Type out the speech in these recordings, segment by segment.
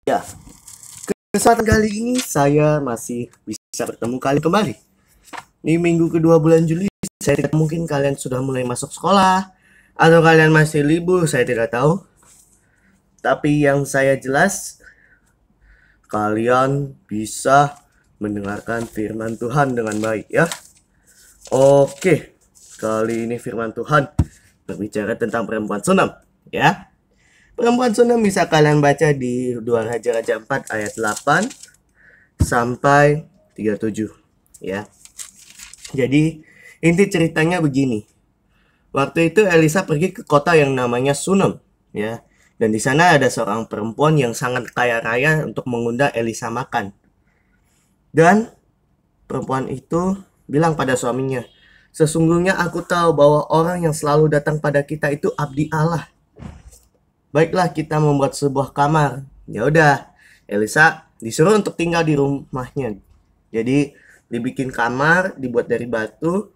Ya, kesempatan kali ini saya masih bisa bertemu kalian kembali. Di minggu kedua bulan Juli, saya tidak mungkin kalian sudah mulai masuk sekolah atau kalian masih libur, saya tidak tahu. Tapi yang saya jelas, kalian bisa mendengarkan firman Tuhan dengan baik ya. Oke, kali ini firman Tuhan berbicara tentang perempuan senam ya. Perempuan senam bisa kalian baca di 2 Raja-Raja 4 ayat 8 sampai 37 ya. Jadi inti ceritanya begini. Waktu itu Elisa pergi ke kota yang namanya Sunem ya. Dan di sana ada seorang perempuan yang sangat kaya raya untuk mengundang Elisa makan. Dan perempuan itu bilang pada suaminya, "Sesungguhnya aku tahu bahwa orang yang selalu datang pada kita itu abdi Allah. Baiklah kita membuat sebuah kamar." Ya udah, Elisa disuruh untuk tinggal di rumahnya. Jadi dibikin kamar, dibuat dari batu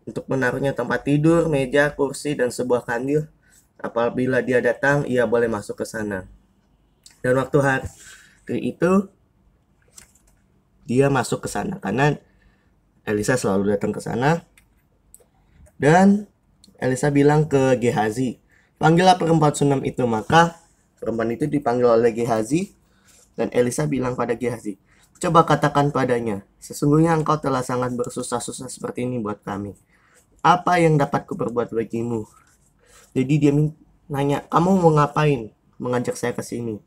untuk menaruhnya tempat tidur, meja, kursi, dan sebuah kandil. Apabila dia datang, ia boleh masuk ke sana. Dan waktu hari itu dia masuk ke sana karena Elisa selalu datang ke sana. Dan Elisa bilang ke Gehazi, "Panggillah perempuan Sunem itu." Maka perempuan itu dipanggil oleh Gehazi. Dan Elisa bilang pada Gehazi, "Coba katakan padanya, sesungguhnya engkau telah sangat bersusah-susah seperti ini buat kami. Apa yang dapat kuperbuat bagimu?" Jadi dia nanya, "Kamu mau ngapain mengajak saya ke sini?"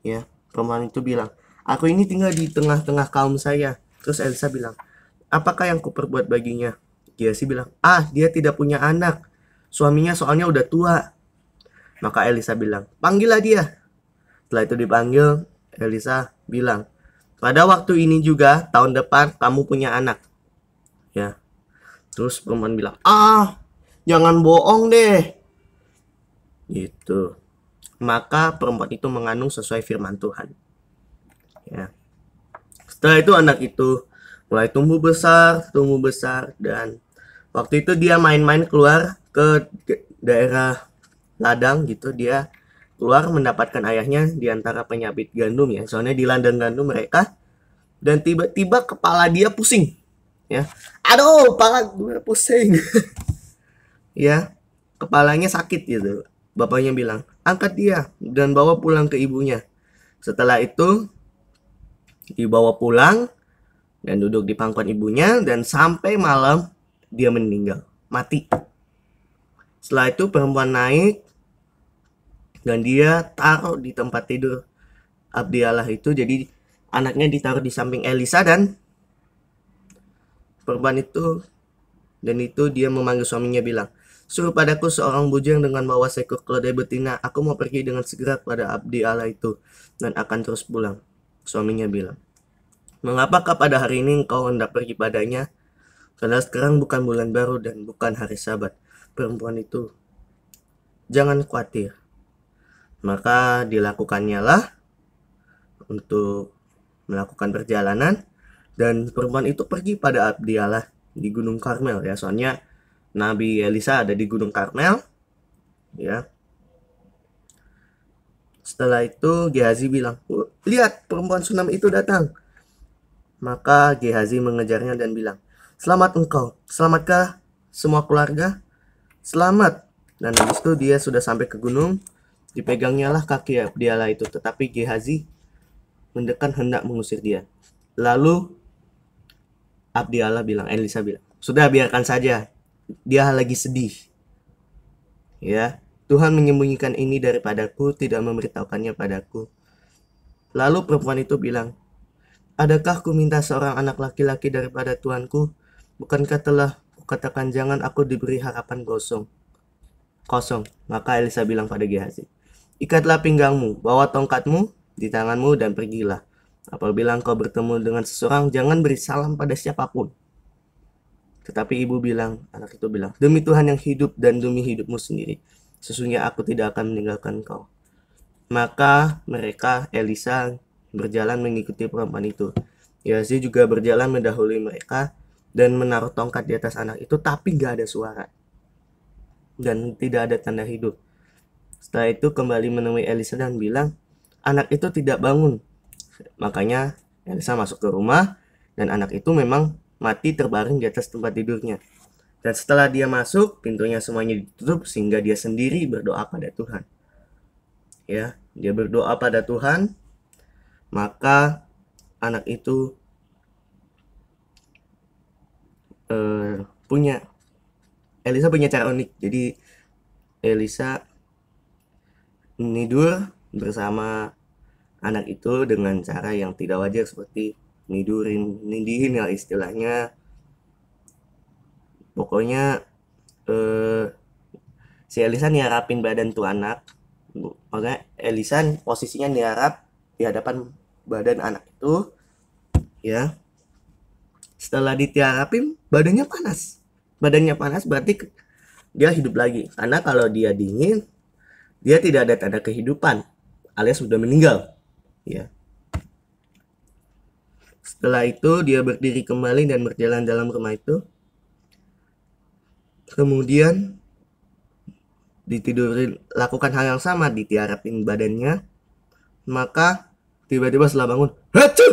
Ya, perempuan itu bilang, "Aku ini tinggal di tengah-tengah kaum saya." Terus Elisa bilang, "Apakah yang kuperbuat baginya?" Gehazi bilang, "Dia tidak punya anak. Suaminya soalnya udah tua." Maka Elisa bilang, "Panggillah dia." Setelah itu dipanggil, Elisa bilang, "Pada waktu ini juga tahun depan kamu punya anak." Ya. Terus perempuan bilang, "Jangan bohong deh." Gitu. Maka perempuan itu mengandung sesuai firman Tuhan. Ya. Setelah itu anak itu mulai tumbuh besar, dan waktu itu dia main-main keluar ke daerah ladang gitu. Dia keluar mendapatkan ayahnya di antara penyabit gandum ya. Soalnya di ladang gandum mereka. Dan tiba-tiba kepala dia pusing. Ya. Aduh, kepala gue pusing. Ya, kepalanya sakit gitu. Bapaknya bilang, "Angkat dia dan bawa pulang ke ibunya." Setelah itu dibawa pulang dan duduk di pangkuan ibunya, dan sampai malam dia meninggal, mati. Setelah itu perempuan naik dan dia taruh di tempat tidur abdi Allah itu. Jadi anaknya ditaruh di samping Elisa, dan perempuan itu dia memanggil suaminya bilang, "Suruh padaku seorang bujang dengan bawa seekor keledai betina. Aku mau pergi dengan segera pada abdi Allah itu dan akan terus pulang." Suaminya bilang, "Mengapakah pada hari ini engkau hendak pergi padanya? Karena sekarang bukan bulan baru dan bukan hari Sabat." Perempuan itu, "Jangan khawatir." Maka dilakukannya lah untuk melakukan perjalanan, dan perempuan itu pergi pada abdi Allah di Gunung Karmel ya. Soalnya Nabi Elisa ada di Gunung Karmel ya. Setelah itu Gehazi bilang, "Lihat, perempuan Sunam itu datang." Maka Gehazi mengejarnya dan bilang, "Selamat engkau, selamatkah semua keluarga?" "Selamat." Dan habis itu dia sudah sampai ke gunung, dipegangnya lah kaki abdi Allah itu. Tetapi Gehazi mendekat hendak mengusir dia. Lalu abdi Allah bilang, Elisa bilang, "Sudah, biarkan saja, dia lagi sedih. Ya, Tuhan menyembunyikan ini daripadaku, tidak memberitahukannya padaku." Lalu perempuan itu bilang, "Adakah ku minta seorang anak laki-laki daripada Tuanku? Bukankah telah kukatakan jangan aku diberi harapan kosong?" Maka Elisa bilang pada Gehazi, "Ikatlah pinggangmu, bawa tongkatmu di tanganmu dan pergilah. Apabila engkau bertemu dengan seseorang, jangan beri salam pada siapapun." Tetapi anak itu bilang, "Demi Tuhan yang hidup dan demi hidupmu sendiri, sesungguhnya aku tidak akan meninggalkan kau." Maka mereka, Elisa, berjalan mengikuti perempuan itu. Gehazi juga berjalan mendahului mereka dan menaruh tongkat di atas anak itu, tapi gak ada suara dan tidak ada tanda hidup. Setelah itu kembali menemui Elisa dan bilang, anak itu tidak bangun. Makanya Elisa masuk ke rumah dan anak itu memang mati terbaring di atas tempat tidurnya. Dan setelah dia masuk, pintunya semuanya ditutup sehingga dia sendiri berdoa pada Tuhan. Ya, dia berdoa pada Tuhan, maka anak itu Elisa punya cara unik. Jadi Elisa tidur bersama anak itu dengan cara yang tidak wajar, seperti nindihin ya istilahnya. Pokoknya si Elisa nyarapin badan tuh anak. Makanya Elisa posisinya nyarap di hadapan badan anak itu, ya. Setelah ditiarapin, badannya panas. Badannya panas berarti dia hidup lagi. Karena kalau dia dingin, dia tidak ada tanda kehidupan, alias sudah meninggal. Ya. Setelah itu dia berdiri kembali dan berjalan dalam rumah itu. Kemudian ditidurin, lakukan hal yang sama, ditiarapin badannya. Maka tiba-tiba setelah bangun, hacu!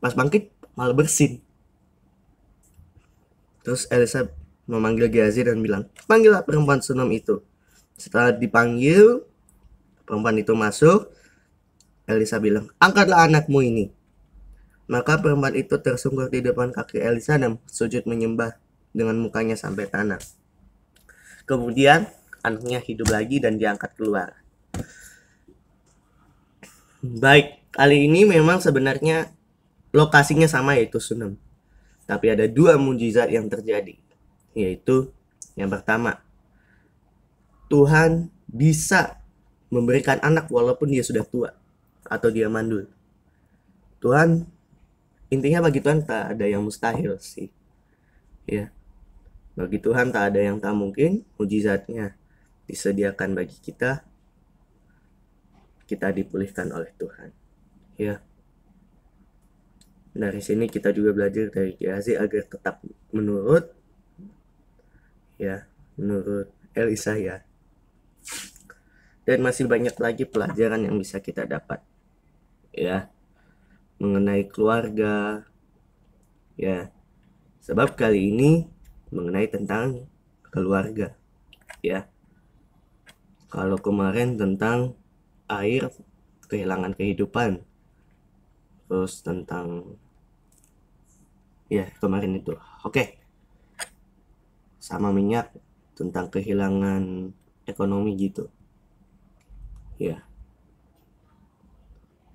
Pas bangkit malah bersin. Terus Elisa memanggil Gehazi dan bilang, panggillah perempuan Sunem itu. Setelah dipanggil, perempuan itu masuk. Elisa bilang, angkatlah anakmu ini. Maka perempuan itu tersungkur di depan kaki Elisa dan sujud menyembah dengan mukanya sampai tanah. Kemudian anaknya hidup lagi dan diangkat keluar. Baik, kali ini memang sebenarnya lokasinya sama, yaitu Sunem. Tapi ada dua mujizat yang terjadi, yaitu yang pertama, Tuhan bisa memberikan anak walaupun dia sudah tua atau dia mandul. Tuhan, intinya bagi Tuhan tak ada yang mustahil sih. Ya. Bagi Tuhan tak ada yang tak mungkin. Mujizatnya disediakan bagi kita. Kita dipulihkan oleh Tuhan. Ya. Dari sini kita juga belajar dari Gehazi agar tetap menurut Elisa, ya. Dan masih banyak lagi pelajaran yang bisa kita dapat, ya, mengenai keluarga, ya. Sebab kali ini mengenai tentang keluarga, ya. Kalau kemarin tentang air, kehilangan kehidupan, terus tentang, ya, kemarin itu, oke. Sama minyak, tentang kehilangan ekonomi gitu, ya.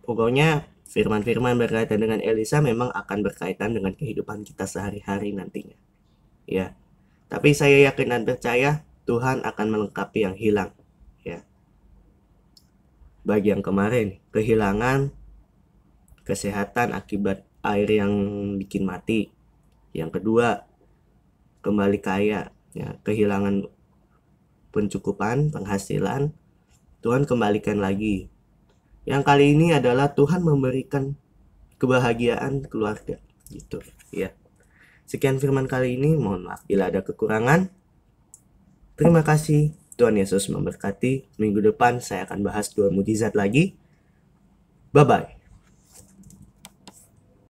Pokoknya firman-firman berkaitan dengan Elisa memang akan berkaitan dengan kehidupan kita sehari-hari nantinya, ya. Tapi saya yakin dan percaya Tuhan akan melengkapi yang hilang, ya. Bagi yang kemarin kehilangan kesehatan akibat air yang bikin mati, yang kedua kembali kaya, ya, kehilangan pencukupan, penghasilan, Tuhan kembalikan lagi. Yang kali ini adalah Tuhan memberikan kebahagiaan keluarga, gitu, ya. Sekian firman kali ini, mohon maaf bila ada kekurangan. Terima kasih, Tuhan Yesus memberkati. Minggu depan saya akan bahas 2 mujizat lagi. Bye-bye.